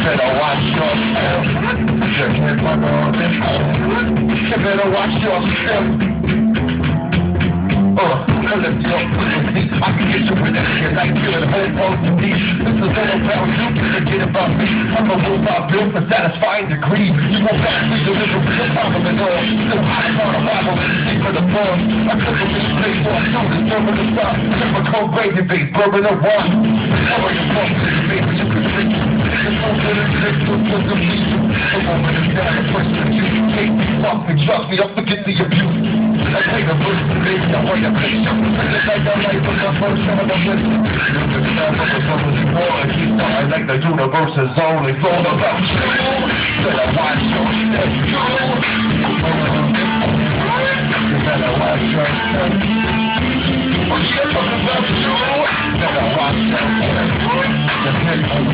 better watch yourself. You can't fuck all this. You better watch yourself. Lift your pussy. I can get you with that shit like feeling home OCD. This is all about you, forget about me. I'm a robot built for satisfying degree. You won't back me, deliver real problem and all. Still high on a rival, see for the form. I took a big place for a shooter, serving the sun. Typical gravy base, bourbon or one. How are you from? Baby, you can sleep. It's so good and sick, so good to meet you. A woman is down, the person that you hate me, fuck me, trust me, I'll forget the abuse. I take a first to make the way I play. Just like the life of the first son of a bitch. You can stop from the trouble you want. Keep dying like the universe is only all about you. Better watch your step. You better watch your step. Oh shit, talk about you. Better watch your step. Depend on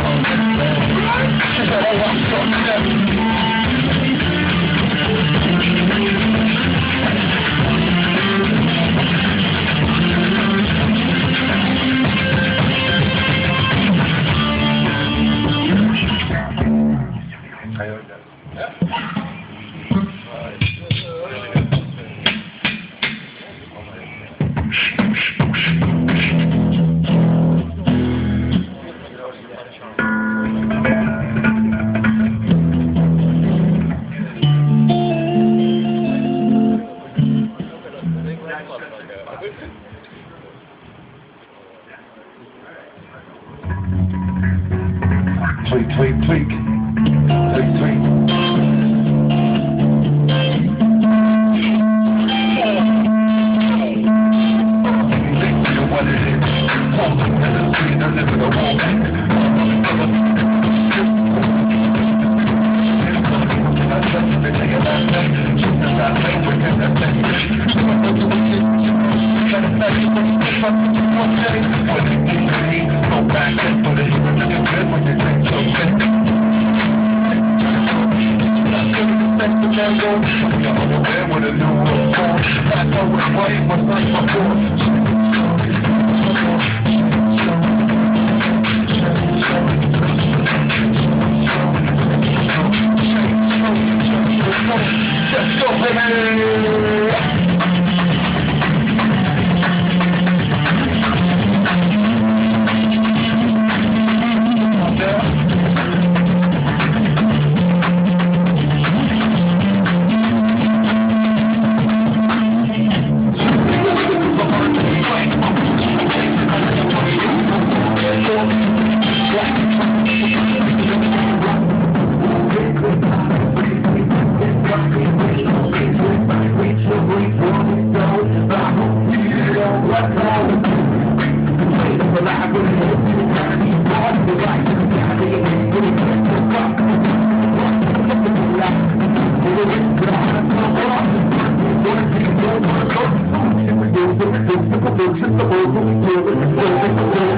you better watch your step. Tweak, tweak, tweak. Tweak, tweak. What it is? Hold the window, see the lip of the wall. Go back and put it in the good when you drink so good. You're unaware with a new world form. I know it's right, what's like before. Let's go, baby! Just